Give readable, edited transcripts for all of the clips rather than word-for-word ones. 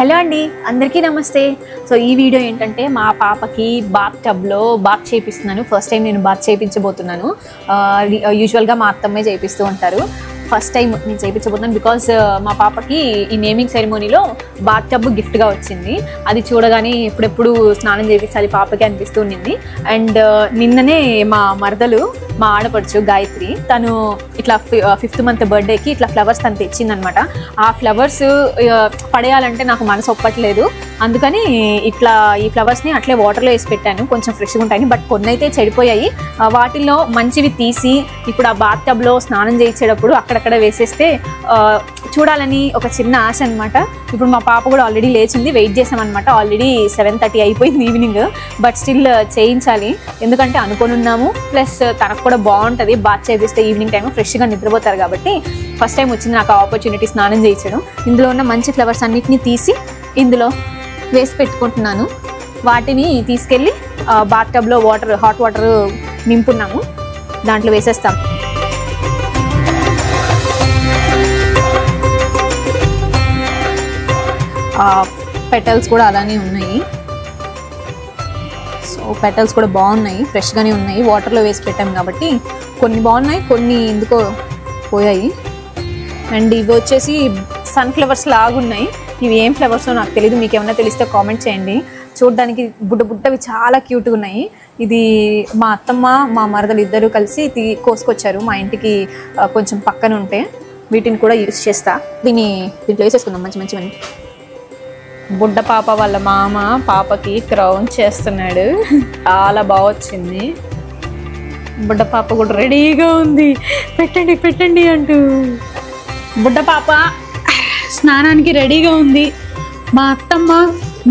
Hello అండి, అందరికీ నమస్తే. సో ఈ వీడియో ఏంటంటే మా పాపకి బాత్ టబ్లో బాత్ చేపిస్తున్నాను. ఫస్ట్ టైం నేను బాత్ చేయించబోతున్నాను. యూజువల్గా మా అత్తమ్మే చేపిస్తూ ఉంటారు. ఫస్ట్ టైం నేను చేయించబోతున్నాను బికాజ్ మా పాపకి ఈ నేమింగ్ సెరమోనీలో బాత్ టబ్ గిఫ్ట్గా వచ్చింది. అది చూడగానే ఎప్పుడెప్పుడు స్నానం చేయించాలి పాపకి అనిపిస్తూ ఉండింది. అండ్ నిన్ననే మా మరదలు, మా ఆడపడుచు గాయత్రి, తను ఇట్లా 5th month బర్త్డేకి ఇట్లా ఫ్లవర్స్ తను తెచ్చిందనమాట. ఆ ఫ్లవర్స్ పడేయాలంటే నాకు మనసు ఒప్పట్లేదు. అందుకని ఇట్లా ఈ ఫ్లవర్స్ని అట్లే వాటర్లో వేసి పెట్టాను, కొంచెం ఫ్రెష్గా ఉంటాయని. బట్ కొన్ని అయితే చెడిపోయాయి. వాటిల్లో మంచివి తీసి ఇప్పుడు ఆ బాత్ టబ్లో స్నానం చేయించేటప్పుడు అక్కడక్కడ వేసేస్తే చూడాలని ఒక చిన్న ఆశ అనమాట. ఇప్పుడు మా పాప కూడా ఆల్రెడీ లేచింది, వెయిట్ చేసామన్నమాట. ఆల్రెడీ 7:30 అయిపోయింది ఈవినింగ్. బట్ స్టిల్ చేయించాలి, ఎందుకంటే అనుకొని ఉన్నాము. ప్లస్ తనకు కూడా బాగుంటుంది బాత్ చేపిస్తే. ఈవినింగ్ టైం ఫ్రెష్గా నిద్రపోతారు కాబట్టి ఫస్ట్ టైం వచ్చింది నాకు ఆపర్చునిటీ స్నానం చేయించడం. ఇందులో ఉన్న మంచి ఫ్లవర్స్ అన్నిటినీ తీసి ఇందులో వేసి పెట్టుకుంటున్నాను. వాటిని తీసుకెళ్ళి బాత్ టబ్లో హాట్ వాటర్ నింపున్నాము, దాంట్లో వేసేస్తాం. పెటల్స్ కూడా అలానే ఉన్నాయి. సో పెటల్స్ కూడా బాగున్నాయి, ఫ్రెష్గానే ఉన్నాయి. వాటర్లో వేసి పెట్టాం కాబట్టి కొన్ని బాగున్నాయి, కొన్ని ఎందుకో పోయాయి. అండ్ ఇవి వచ్చేసి సన్ఫ్లవర్స్ లాగున్నాయి. ఇవి ఏం ఫ్లవర్సో నాకు తెలియదు, మీకు ఏమైనా తెలిస్తే కామెంట్ చేయండి. చూడడానికి బుడ్డవి చాలా క్యూట్గా ఉన్నాయి. ఇది మా అత్తమ్మ, మా మరదలు ఇద్దరు కలిసి కోసుకొచ్చారు మా ఇంటికి కొంచెం పక్కన ఉంటే. వీటిని కూడా యూజ్ చేస్తా. దీంట్లో వేసేసుకుందాం మంచివన్నీ. బుడ్డ పాప వాళ్ళ మామ పాపకి క్రౌన్ చేస్తున్నాడు, చాలా బాగా వచ్చింది. బుడ్డ పాప కూడా రెడీగా ఉంది, పెట్టండి అంటూ. బుడ్డ పాప స్నానానికి రెడీగా ఉంది. మా అత్తమ్మ,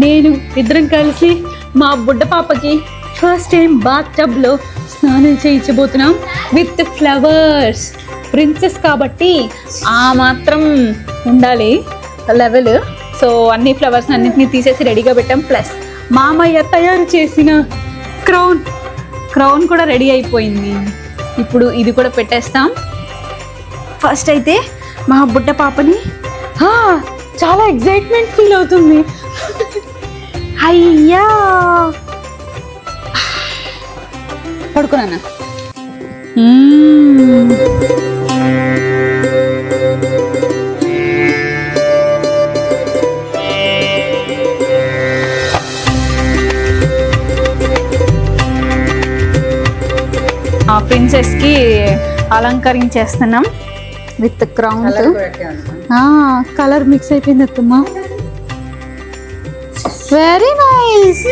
నేను ఇద్దరం కలిసి మా బుడ్డ పాపకి ఫస్ట్ టైం బాత్ టబ్లో స్నానం చేయించబోతున్నాం విత్ ఫ్లవర్స్. ప్రిన్సెస్ కాబట్టి ఆ మాత్రం ఉండాలి లెవెల్. సో అన్ని ఫ్లవర్స్ అన్నింటినీ తీసేసి రెడీగా పెట్టాం. ప్లస్ మామయ్య తయారు చేసిన క్రౌన్ కూడా రెడీ అయిపోయింది. ఇప్పుడు ఇది కూడా పెట్టేస్తాం. ఫస్ట్ అయితే మా బుడ్డ పాపని చాలా ఎగ్జైట్మెంట్ ఫీల్ అవుతుంది. అయ్యా పడుకున్నానా? ఆ ప్రిన్సెస్కి అలంకరించేస్తున్నాం విత్ క్రౌన్. కలర్ మిక్స్ అయిపోయింది అత్తమ్మ. Very nice.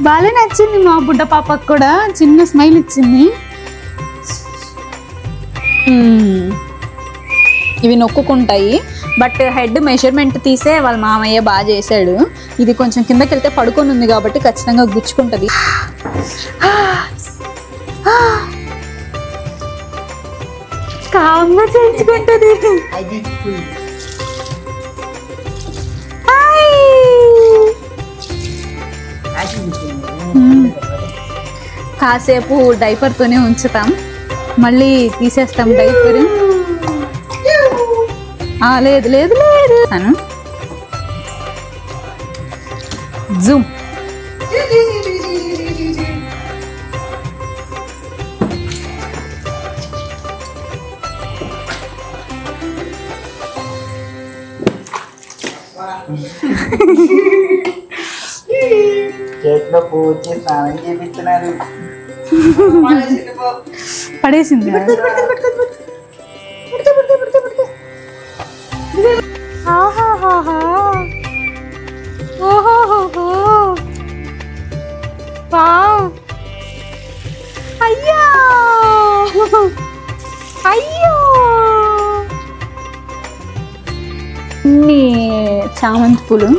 బాగా నచ్చింది. మా బుడ్డ పాపకు కూడా చిన్న స్మైల్ ఇచ్చింది. ఇవి నొక్కుంటాయి, బట్ హెడ్ మెజర్మెంట్ తీసే వాళ్ళ మామయ్య బాగా చేశాడు. ఇది కొంచెం కిందకి వెళ్తే పడుకొని ఉంది కాబట్టి ఖచ్చితంగా గుచ్చుకుంటుంది. కామ్గా చేయించుకుంటుంది. కాసేపు డైపర్తోనే ఉంచుతాం, మళ్ళీ తీసేస్తాం డైపర్. లేదు జూమ్. చేతిలో పూచి స్నానం చేపిస్తున్నారు. పడేసింది. అయ్యో ఇన్ని చామంతి పూలు.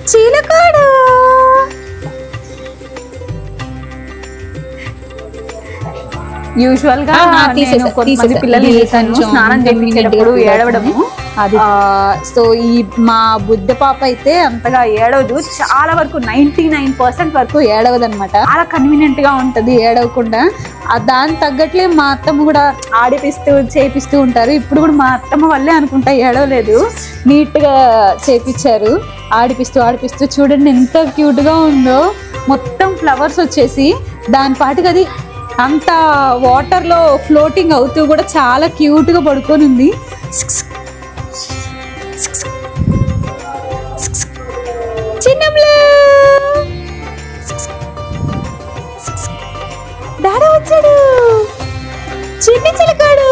చిలకాడు యూజువల్ గా నేను కొంతమంది పిల్లలు స్నానం చేయించేటప్పుడు ఏడవడము అది. సో ఈ మా బుద్ధ పాప అయితే అంతగా ఏడవదు, చాలా వరకు 99% వరకు ఏడవదు అనమాట. చాలా కన్వీనియంట్ గా ఉంటది ఏడవకుండా. దాని తగ్గట్లే మా అత్తమ్మ కూడా ఆడిపిస్తూ చేపిస్తూ ఉంటారు. ఇప్పుడు కూడా మా అత్తమ్మ వల్లే అనుకుంటా ఏడవలేదు, నీట్ గా చేపించారు. ఆడిపిస్తూ చూడండి ఎంత క్యూట్ గా ఉందో. మొత్తం ఫ్లవర్స్ వచ్చేసి దాని పాటికి అది అంత వాటర్ లో ఫ్లోటింగ్ అవుతూ కూడా చాలా క్యూట్ గా పడుకొని ఉంది. చిన్నమ్లే డాడా వచ్చాడు, చిన్ని చిలకాడు.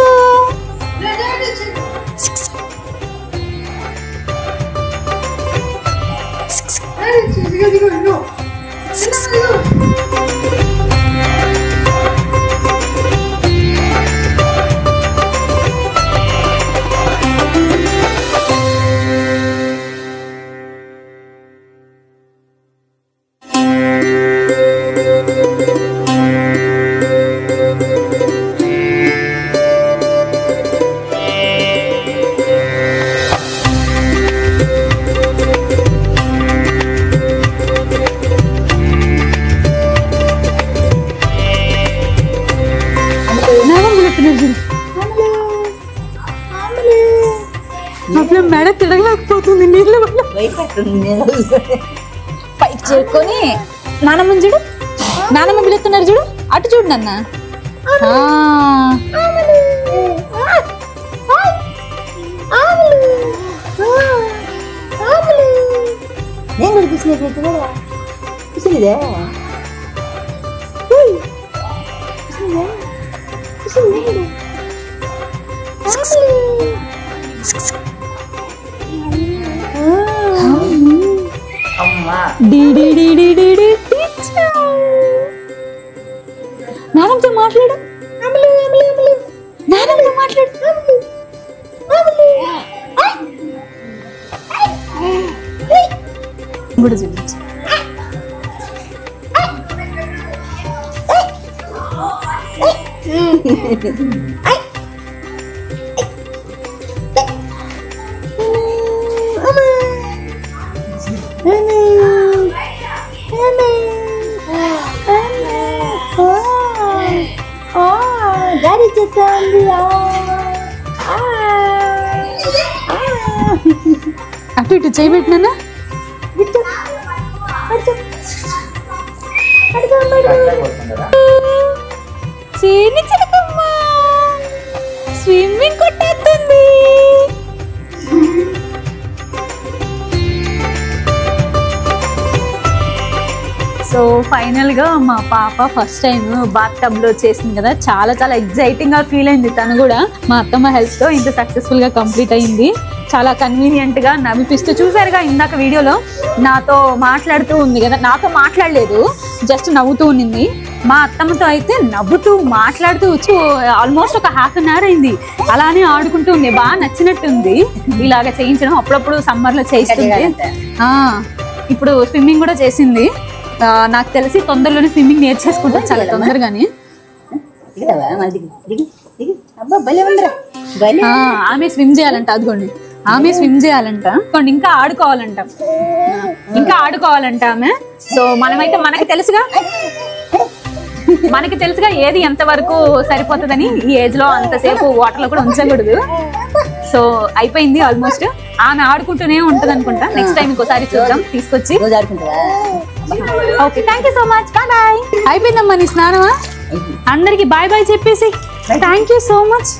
మెడ తిరగలేకపోతుంది నీళ్ళ వల్ల. పైకి చేరుకొని నానమ్మ చూడు, నానమ్మ పిలుస్తున్నారు చూడు, అటు చూడు నాన్న. నాన్నతో మాట్లాడు, నాన్నతో మాట్లాడు. కూడా చూపించు. అటు ఇటు చేయబెట్టినా చిన్ని చిలకమ్మ స్విమ్మింగ్ కొట్టేస్తుంది. సో ఫైనల్ గా మా పాప ఫస్ట్ టైం బాత్ టబ్ లో చేసింది కదా, చాలా చాలా ఎగ్జైటింగ్ గా ఫీల్ అయింది. తను కూడా మా అత్తమ్మ హెల్ప్ తో ఇంత సక్సెస్ఫుల్ గా కంప్లీట్ అయింది. చాలా కన్వీనియంట్ గా నవ్విపిస్తూ, చూసారుగా ఇందాక వీడియోలో నాతో మాట్లాడుతూ ఉంది కదా, నాతో మాట్లాడలేదు, జస్ట్ నవ్వుతూ ఉన్నింది. మా అత్తమ్మతో అయితే నవ్వుతూ మాట్లాడుతూ ఆల్మోస్ట్ ఒక ½ అన్ అవర్ అయింది. అలానే ఆడుకుంటూ ఉంది, బాగా నచ్చినట్టుంది ఇలాగ చేయించడం. అప్పుడప్పుడు సమ్మర్ లో చేయిస్తుంది. ఇప్పుడు స్విమ్మింగ్ కూడా చేసింది. నాకు తెలిసి తొందరలోనే స్విమ్మింగ్ నేర్చేసుకుంటా, చాలా తొందరగానే. ఆమె స్విమ్ చేయాలంట, అదిగోండి ఆమె స్విమ్ చేయాలంట, ఇంకా ఆడుకోవాలంట, ఇంకా ఆడుకోవాలంట ఆమె. సో మనమైతే మనకి తెలుసుగా ఏది ఎంత వరకు సరిపోతుందని. ఈ ఏజ్ లో అంతసేపు వాటర్ లో కూడా ఉంచకూడదు. సో అయిపోయింది ఆల్మోస్ట్. ఆమె ఆడుకుంటూనే ఉంటది అనుకుంటా. నెక్స్ట్ టైం ఇంకోసారి చూద్దాం తీసుకొచ్చి. Okay, thank you so much, bye bye. అయిపోయిందమ్మా నీ స్నానమా? అందరికి బాయ్ బాయ్ చెప్పేసి. Thank you so much.